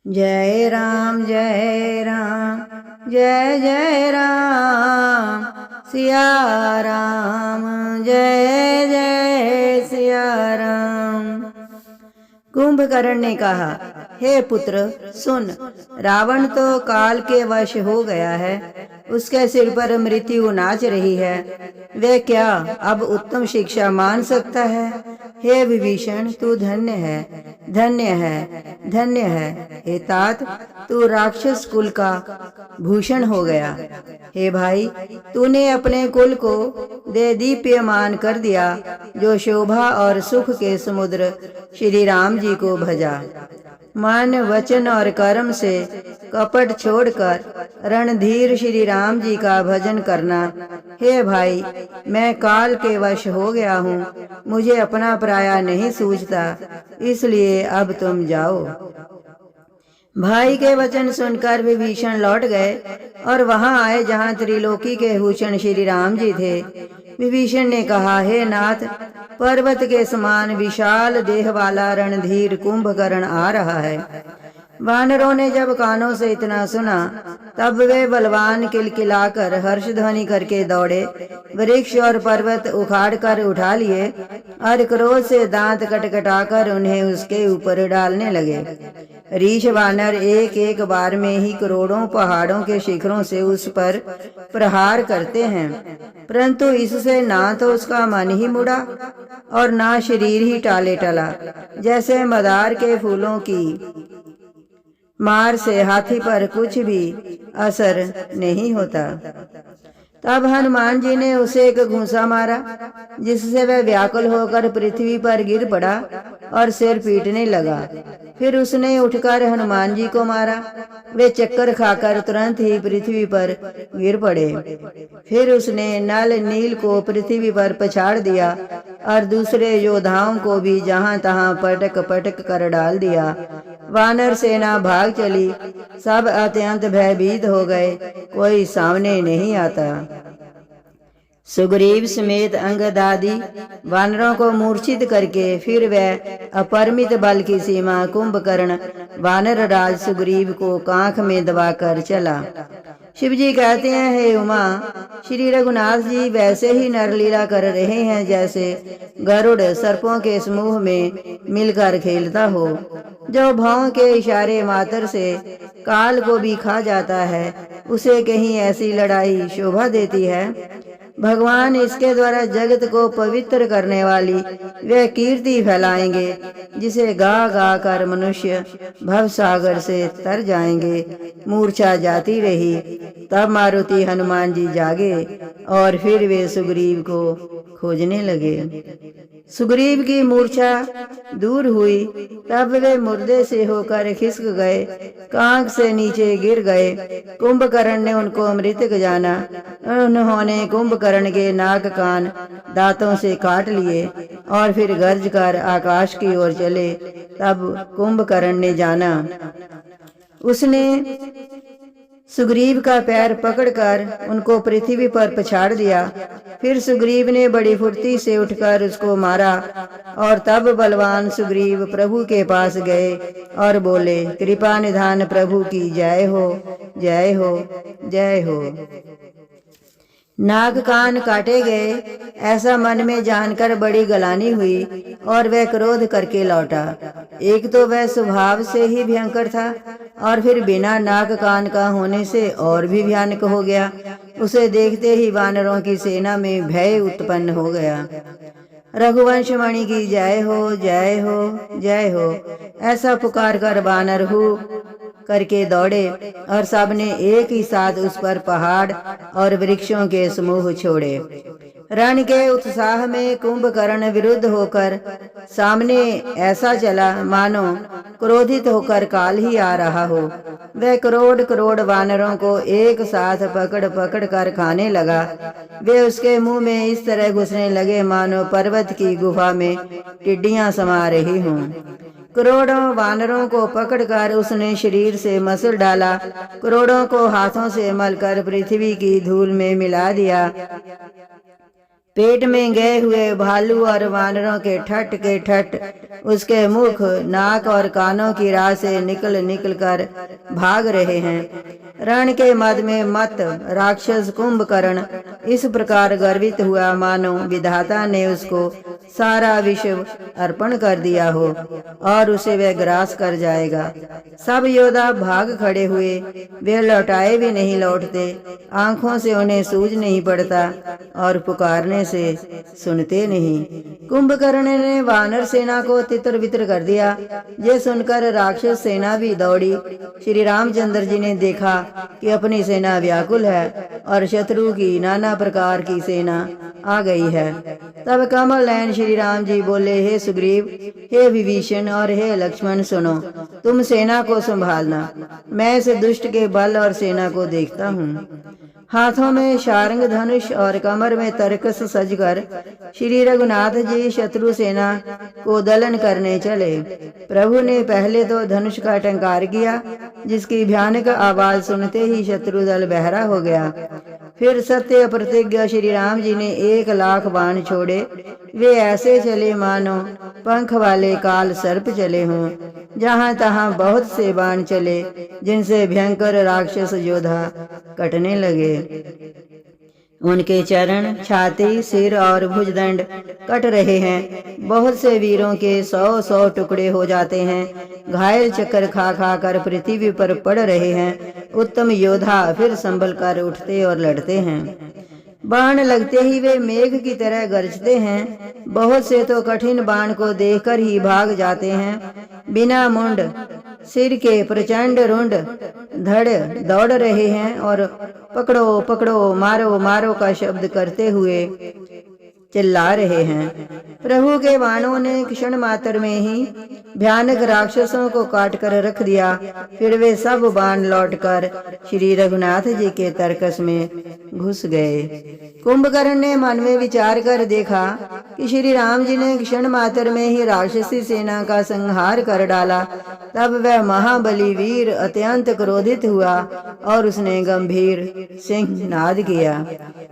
जय राम जय राम जय जय राम सिया राम जय जय सिया राम। कुंभकर्ण ने कहा, हे पुत्र सुन, रावण तो काल के वश हो गया है, उसके सिर पर मृत्यु नाच रही है, वह क्या अब उत्तम शिक्षा मान सकता है। हे विभीषण, तू धन्य है, धन्य है, धन्य है। हे तात, तू राक्षस कुल का भूषण हो गया। हे भाई, तूने अपने कुल को दे दीप्यमान कर दिया, जो शोभा और सुख के समुद्र श्री राम जी को भजा। मन वचन और कर्म से कपट छोड़कर रणधीर श्री राम जी का भजन करना। हे भाई, मैं काल के वश हो गया हूँ, मुझे अपना पराया नहीं सूझता, इसलिए अब तुम जाओ। भाई के वचन सुनकर विभीषण लौट गए और वहां आए जहां त्रिलोकी के भूषण श्री राम जी थे। विभीषण ने कहा, हे नाथ, पर्वत के समान विशाल देह वाला रणधीर कुंभकर्ण आ रहा है। वानरों ने जब कानों से इतना सुना, तब वे बलवान किलकिलाकर हर्ष ध्वनि करके दौड़े, वृक्ष और पर्वत उखाड़ कर उठा लिए और क्रोध से दांत कटकटाकर उन्हें उसके ऊपर डालने लगे। रीछ वानर एक एक बार में ही करोड़ों पहाड़ों के शिखरों से उस पर प्रहार करते हैं, परंतु इससे ना तो उसका मन ही मुड़ा और ना शरीर ही टाले टला, जैसे मदार के फूलों की मार से हाथी पर कुछ भी असर नहीं होता। तब हनुमान जी ने उसे एक घूंसा मारा, जिससे वह व्याकुल होकर पृथ्वी पर गिर पड़ा और सिर पीटने लगा। फिर उसने उठकर हनुमान जी को मारा, वे चक्कर खाकर तुरंत ही पृथ्वी पर गिर पड़े। फिर उसने नल नील को पृथ्वी पर पछाड़ दिया और दूसरे योद्धाओं को भी जहां तहां पटक पटक कर डाल दिया। वानर सेना भाग चली, सब अत्यंत भयभीत हो गए, कोई सामने नहीं आता। सुग्रीव समेत अंगद आदि वानरों को मूर्छित करके फिर वह अपरिमित बल की सीमा कुंभकर्ण वानर राज सुग्रीव को कांख में दबाकर चला। शिव जी कहते हैं, हे उमा, श्री रघुनाथ जी वैसे ही नरलीला कर रहे हैं जैसे गरुड़ सर्पों के समूह में मिलकर खेलता हो, जो भौं के इशारे मात्र से काल को भी खा जाता है, उसे कहीं ऐसी लड़ाई शोभा देती है। भगवान इसके द्वारा जगत को पवित्र करने वाली वह कीर्ति फैलाएंगे, जिसे गा गा कर मनुष्य भवसागर से तर जाएंगे। मूर्छा जाती रही, तब मारुति हनुमान जी जागे और फिर वे सुग्रीव को खोजने लगे। सुग्रीव की मूर्छा दूर हुई, तब वे मुर्दे से होकर खिसक गए, कांख से नीचे गिर गए। कुंभकर्ण ने उनको मृतक जाना। उन्होंने कुंभकर्ण के नाक कान दांतों से काट लिए और फिर गर्ज कर आकाश की ओर चले। तब कुंभकर्ण ने जाना, उसने सुग्रीव का पैर पकड़कर उनको पृथ्वी पर पछाड़ दिया। फिर सुग्रीव ने बड़ी फुर्ती से उठकर उसको मारा और तब बलवान सुग्रीव प्रभु के पास गए और बोले, कृपा निधान प्रभु की जय हो, जय हो, जय हो। नाक कान काटे गए, ऐसा मन में जानकर बड़ी गलानी हुई और वह क्रोध करके लौटा। एक तो वह स्वभाव से ही भयंकर था और फिर बिना नाक कान का होने से और भी भयानक हो गया। उसे देखते ही वानरों की सेना में भय उत्पन्न हो गया। रघुवंश मणि की जय हो, जय हो, जय हो, ऐसा पुकार कर वानर हु करके दौड़े और सबने एक ही साथ उस पर पहाड़ और वृक्षों के समूह छोड़े। रण के उत्साह में कुंभकर्ण विरुद्ध होकर सामने ऐसा चला मानो क्रोधित होकर काल ही आ रहा हो। वह करोड़ करोड़ वानरों को एक साथ पकड़ पकड़ कर खाने लगा। वे उसके मुंह में इस तरह घुसने लगे मानो पर्वत की गुफा में टिड्डियां समा रही हों। करोड़ों वानरों को पकड़कर उसने शरीर से मसल डाला, करोड़ों को हाथों से मलकर पृथ्वी की धूल में मिला दिया। पेट में गए हुए भालू और वानरों के ठट उसके मुख, नाक और कानों की राह से निकल कर भाग रहे हैं। रण के मद में मत राक्षस कुंभकर्ण इस प्रकार गर्वित हुआ मानो विधाता ने उसको सारा विश्व अर्पण कर दिया हो और उसे वह ग्रास कर जाएगा। सब योद्धा भाग खड़े हुए, वे लौटाए भी नहीं लौटते, आंखों से उन्हें सूझ नहीं पड़ता और पुकारने से सुनते नहीं। कुंभकर्ण ने वानर सेना को तितर बितर कर दिया। ये सुनकर राक्षस सेना भी दौड़ी। श्री रामचंद्र जी ने देखा कि अपनी सेना व्याकुल है और शत्रु की नाना प्रकार की सेना आ गई है। तब कमल नयन श्री राम जी बोले, हे सुग्रीव, हे विभीषण और हे लक्ष्मण, सुनो, तुम सेना को संभालना, मैं इस दुष्ट के बल और सेना को देखता हूँ। हाथों में शारंग धनुष और कमर में तरकस सजकर श्री रघुनाथ जी शत्रु सेना को दलन करने चले। प्रभु ने पहले तो धनुष का टंकार किया, जिसकी भयानक आवाज सुनते ही शत्रु दल बहरा हो गया। फिर सत्य प्रतिज्ञा श्री राम जी ने 1,00,000 बाण छोड़े। वे ऐसे चले मानो पंख वाले काल सर्प चले हों। जहां तहां बहुत से बाण चले, जिनसे भयंकर राक्षस योद्धा कटने लगे। उनके चरण, छाती, सिर और भुजदंड कट रहे हैं। बहुत से वीरों के 100 टुकड़े हो जाते हैं। घायल चक्कर खा खा कर पृथ्वी पर पड़ रहे हैं। उत्तम योद्धा फिर संभल कर उठते और लड़ते हैं। बाण लगते ही वे मेघ की तरह गरजते हैं। बहुत से तो कठिन बाण को देखकर ही भाग जाते हैं। बिना मुंड सिर के प्रचंड रुंड धड़ दौड़ रहे हैं और पकड़ो पकड़ो, मारो मारो का शब्द करते हुए चिल्ला रहे हैं। प्रभु के बाणों ने क्षण मात्र में ही भयानक राक्षसों को काट कर रख दिया। फिर वे सब बाण लौटकर श्री रघुनाथ जी के तरकस में घुस गए। कुंभकर्ण ने मन में विचार कर देखा कि श्री राम जी ने क्षण मात्र में ही राक्षसी सेना का संहार कर डाला। तब वह महाबली वीर अत्यंत क्रोधित हुआ और उसने गंभीर सिंह नाद किया।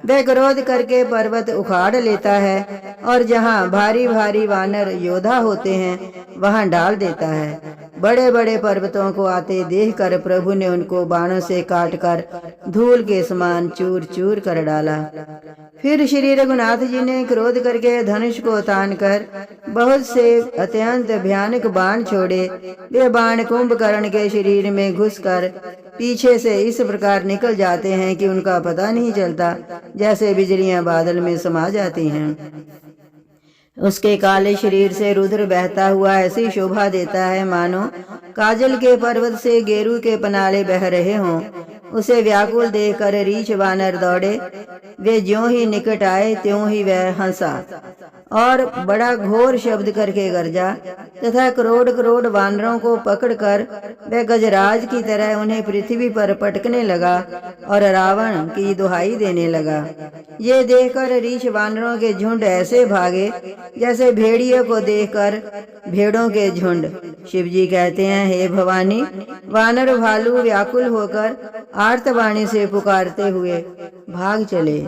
वह क्रोध करके पर्वत उखाड़ लेता है और जहाँ भारी भारी वानर योद्धा होते हैं वहां डाल देता है। बड़े बड़े पर्वतों को आते देखकर प्रभु ने उनको बाणों से काटकर धूल के समान चूर चूर कर डाला। फिर श्री रघुनाथ जी ने क्रोध करके धनुष को तान कर बहुत से अत्यंत भयानक बाण छोड़े। वे बाण कुंभकर्ण के शरीर में घुसकर पीछे से इस प्रकार निकल जाते हैं कि उनका पता नहीं चलता, जैसे बिजलियां बादल में समा जाती हैं। उसके काले शरीर से रुद्र बहता हुआ ऐसी शोभा देता है मानो काजल के पर्वत से गेरू के पनाले बह रहे हों। उसे व्याकुल देखकर रीछ वानर दौड़े। वे ज्यों ही निकट आए त्यों ही वह हंसा और बड़ा घोर शब्द करके गरजा तथा करोड़ करोड़ वानरों को पकड़कर वह गजराज की तरह उन्हें पृथ्वी पर पटकने लगा और रावण की दुहाई देने लगा। ये देखकर रीछ वानरों के झुंड ऐसे भागे जैसे भेड़ियों को देखकर भेड़ों के झुंड। शिवजी कहते हैं, हे भवानी, वानर भालू व्याकुल होकर आर्तवाणी से पुकारते हुए भाग चले।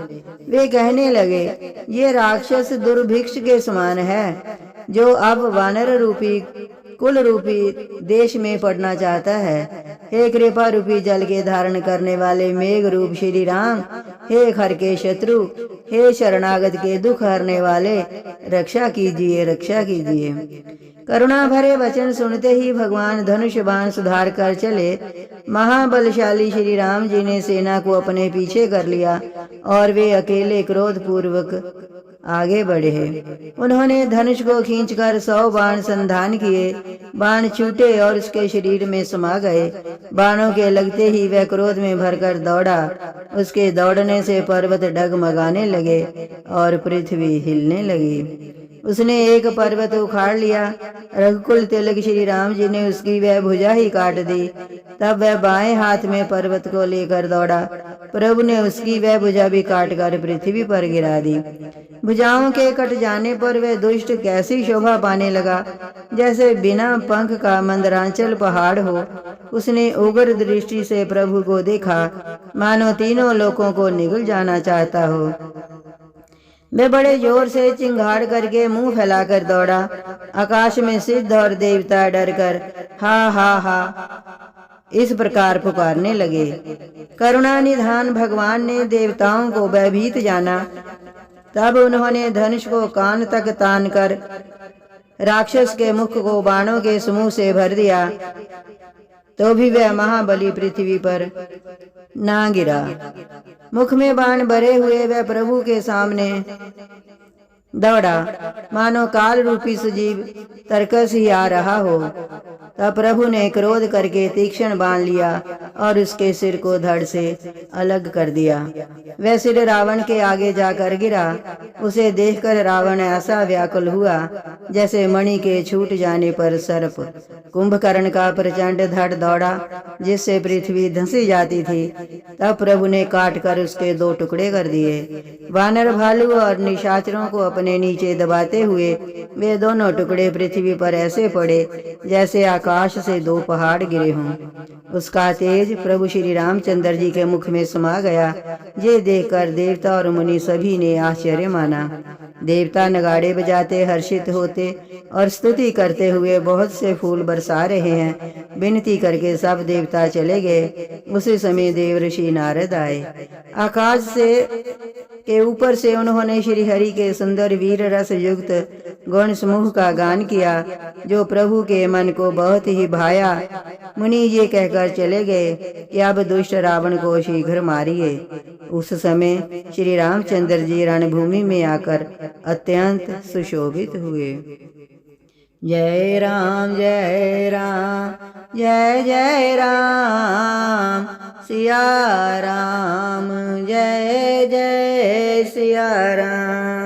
वे कहने लगे, ये राक्षस दुर्भिक्ष के समान है, जो अब वानर रूपी कुल रूपी देश में पड़ना चाहता है। हे कृपा रूपी जल के धारण करने वाले मेघ रूप श्री राम, हे खर के शत्रु, हे शरणागत के दुख हरने वाले, रक्षा कीजिए रक्षा कीजिए। करुणा भरे वचन सुनते ही भगवान धनुष बाण सुधार कर चले। महाबलशाली श्री राम जी ने सेना को अपने पीछे कर लिया और वे अकेले क्रोध पूर्वक आगे बढ़े। उन्होंने धनुष को खींचकर 100 बाण संधान किए। बाण छूटे और उसके शरीर में समा गए। बाणों के लगते ही वह क्रोध में भरकर दौड़ा। उसके दौड़ने से पर्वत डगमगाने लगे और पृथ्वी हिलने लगी। उसने एक पर्वत उखाड़ लिया। रघुकुल तिलक श्री राम जी ने उसकी वह भुजा ही काट दी। तब वह बाएं हाथ में पर्वत को लेकर दौड़ा। प्रभु ने उसकी वह भुजा भी काटकर पृथ्वी पर गिरा दी। भुजाओं के कट जाने पर वह दुष्ट कैसी शोभा पाने लगा, जैसे बिना पंख का मंदरांचल पहाड़ हो। उसने उग्र दृष्टि से प्रभु को देखा, मानो तीनों लोकों को निगल जाना चाहता हो। वे बड़े जोर से चिंगाड़ करके मुंह फैलाकर दौड़ा। आकाश में सिद्ध और देवता डर कर हा हा हा इस प्रकार पुकारने लगे। करुणा निधान भगवान ने देवताओं को भयभीत जाना। तब उन्होंने धनुष को कान तक तान कर राक्षस के मुख को बाणों के समूह से भर दिया, तो भी वह महाबली पृथ्वी पर ना गिरा। मुख में बाण भरे हुए वह प्रभु के सामने दौड़ा, मानो काल रूपी सजीव तरकस ही आ रहा हो। तब प्रभु ने क्रोध करके तीक्ष्ण बाण लिया और उसके सिर को धड़ से अलग कर दिया। वह सिर रावण के आगे जाकर गिरा। उसे देखकर रावण ऐसा व्याकुल हुआ जैसे मणि के छूट जाने पर सर्प। कुंभकर्ण का प्रचंड धड़ दौड़ा जिससे पृथ्वी धंसी जाती थी। तब प्रभु ने काट कर उसके 2 टुकड़े कर दिए। वानर भालू और निशाचरों को अपने नीचे दबाते हुए वे दोनों टुकड़े पृथ्वी पर ऐसे पड़े जैसे आकाश से 2 पहाड़ गिरे हों। उसका तेज प्रभु श्री रामचंद्र जी के मुख में समा गया। ये देखकर देवता और मुनि सभी ने आश्चर्य माना। देवता नगाड़े बजाते हर्षित होते और स्तुति करते हुए बहुत से फूल बरसा रहे हैं। विनती करके सब देवता चले गए। उसी समय देवर्षि नारद आए। आकाश से के ऊपर से उन्होंने श्री हरि के सुंदर वीर रस युक्त गुण समूह का गान किया, जो प्रभु के मन को बहुत ही भाया। मुनि ये कहकर चले गए कि अब दुष्ट रावण को शीघ्र मारिए। उस समय श्री रामचंद्र जी रणभूमि में आकर अत्यंत सुशोभित हुए। जय राम जय राम जय जय राम सिया राम जय जय सिया राम।